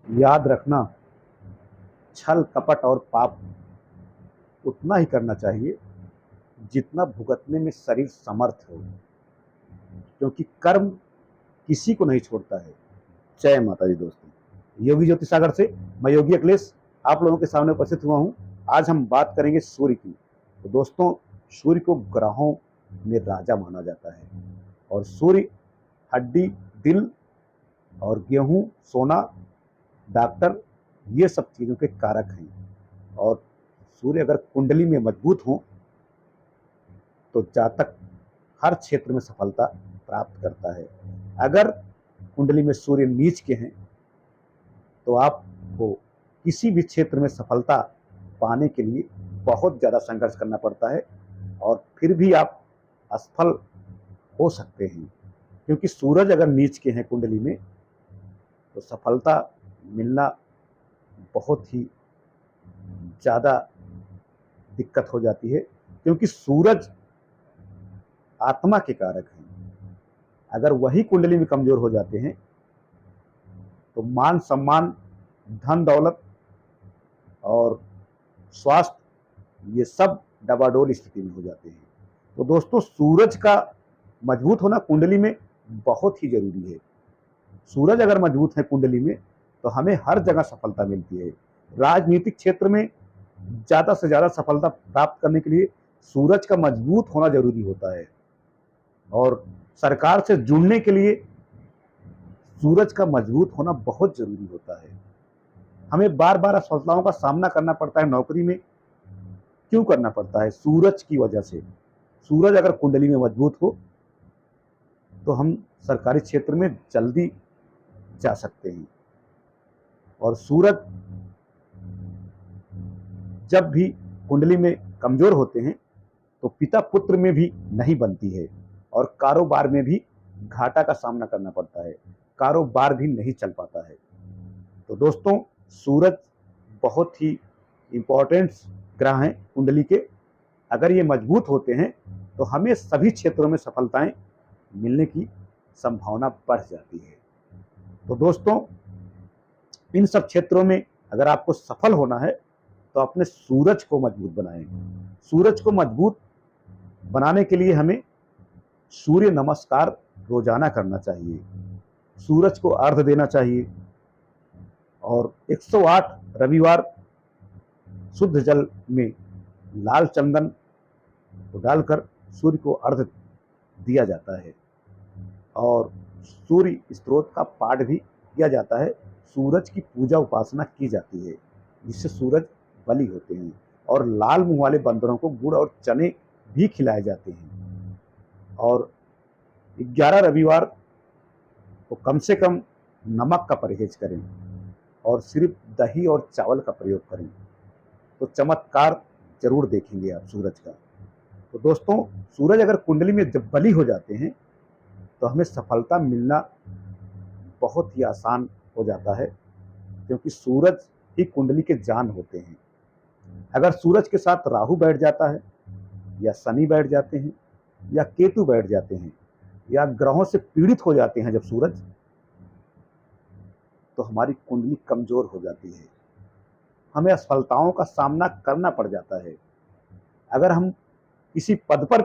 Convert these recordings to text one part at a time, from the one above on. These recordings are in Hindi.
याद रखना, छल कपट और पाप उतना ही करना चाहिए जितना भुगतने में शरीर समर्थ हो, क्योंकि कर्म किसी को नहीं छोड़ता है। जय माता दी दोस्तों। योगी ज्योति सागर से मैं योगी अखिलेश आप लोगों के सामने उपस्थित हुआ हूँ। आज हम बात करेंगे सूर्य की। तो दोस्तों, सूर्य को ग्रहों में राजा माना जाता है और सूर्य हड्डी, दिल और गेहूं, सोना, डॉक्टर, ये सब चीज़ों के कारक हैं। और सूर्य अगर कुंडली में मजबूत हो तो जातक हर क्षेत्र में सफलता प्राप्त करता है। अगर कुंडली में सूर्य नीच के हैं तो आपको किसी भी क्षेत्र में सफलता पाने के लिए बहुत ज़्यादा संघर्ष करना पड़ता है और फिर भी आप असफल हो सकते हैं, क्योंकि सूरज अगर नीच के हैं कुंडली में तो सफलता मिलना बहुत ही ज़्यादा दिक्कत हो जाती है, क्योंकि सूरज आत्मा के कारक हैं। अगर वही कुंडली में कमजोर हो जाते हैं तो मान सम्मान, धन दौलत और स्वास्थ्य, ये सब डबाडोल स्थिति में हो जाते हैं। तो दोस्तों, सूरज का मजबूत होना कुंडली में बहुत ही जरूरी है। सूरज अगर मजबूत है कुंडली में तो हमें हर जगह सफलता मिलती है। राजनीतिक क्षेत्र में ज़्यादा से ज़्यादा सफलता प्राप्त करने के लिए सूरज का मजबूत होना जरूरी होता है और सरकार से जुड़ने के लिए सूरज का मजबूत होना बहुत जरूरी होता है। हमें बार बार असफलताओं का सामना करना पड़ता है नौकरी में। क्यों करना पड़ता है? सूरज की वजह से। सूरज अगर कुंडली में मजबूत हो तो हम सरकारी क्षेत्र में जल्दी जा सकते हैं। और सूरज जब भी कुंडली में कमजोर होते हैं तो पिता पुत्र में भी नहीं बनती है और कारोबार में भी घाटा का सामना करना पड़ता है, कारोबार भी नहीं चल पाता है। तो दोस्तों, सूरज बहुत ही इम्पोर्टेंट ग्रह हैं कुंडली के। अगर ये मजबूत होते हैं तो हमें सभी क्षेत्रों में सफलताएं मिलने की संभावना बढ़ जाती है। तो दोस्तों, इन सब क्षेत्रों में अगर आपको सफल होना है तो अपने सूरज को मजबूत बनाएं। सूरज को मजबूत बनाने के लिए हमें सूर्य नमस्कार रोजाना करना चाहिए, सूरज को अर्घ्य देना चाहिए और 108 रविवार शुद्ध जल में लाल चंदन को डालकर सूर्य को अर्घ्य दिया जाता है और सूर्य स्त्रोत का पाठ भी किया जाता है। सूरज की पूजा उपासना की जाती है जिससे सूरज बलि होते हैं और लाल मुंह वाले बंदरों को गुड़ और चने भी खिलाए जाते हैं। और 11 रविवार को कम से कम नमक का परहेज करें और सिर्फ दही और चावल का प्रयोग करें तो चमत्कार जरूर देखेंगे आप सूरज का। तो दोस्तों, सूरज अगर कुंडली में जब बलि हो जाते हैं तो हमें सफलता मिलना बहुत ही आसान हो जाता है, क्योंकि सूरज ही कुंडली के जान होते हैं। अगर सूरज के साथ राहु बैठ जाता है या शनि बैठ जाते हैं या केतु बैठ जाते हैं या ग्रहों से पीड़ित हो जाते हैं जब सूरज, तो हमारी कुंडली कमजोर हो जाती है, हमें असफलताओं का सामना करना पड़ जाता है। अगर हम किसी पद पर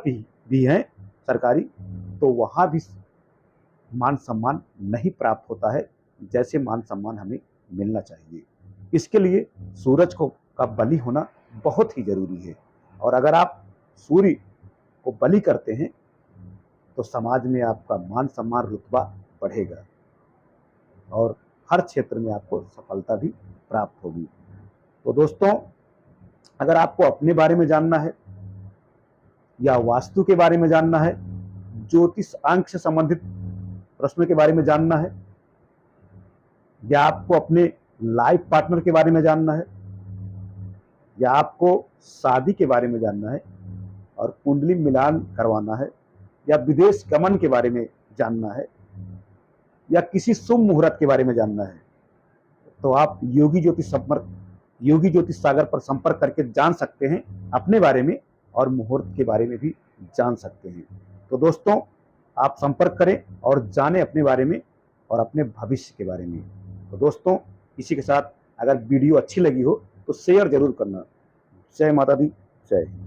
भी हैं सरकारी, तो वहां भी मान सम्मान नहीं प्राप्त होता है जैसे मान सम्मान हमें मिलना चाहिए। इसके लिए सूरज को का बलि होना बहुत ही जरूरी है और अगर आप सूर्य को बलि करते हैं तो समाज में आपका मान सम्मान, रुतबा बढ़ेगा और हर क्षेत्र में आपको सफलता भी प्राप्त होगी। तो दोस्तों, अगर आपको अपने बारे में जानना है या वास्तु के बारे में जानना है, ज्योतिष अंक से संबंधित प्रश्नों के बारे में जानना है, या आपको अपने लाइफ पार्टनर के बारे में जानना है, या आपको शादी के बारे में जानना है और कुंडली मिलान करवाना है, या विदेश गमन के बारे में जानना है, या किसी शुभ मुहूर्त के बारे में जानना है, तो आप योगी ज्योतिष सागर पर संपर्क करके जान सकते हैं अपने बारे में और मुहूर्त के बारे में भी जान सकते हैं। तो दोस्तों, आप संपर्क करें और जानें अपने बारे में और अपने भविष्य के बारे में। तो दोस्तों, इसी के साथ अगर वीडियो अच्छी लगी हो तो शेयर जरूर करना। जय माता दी, जय हिंद।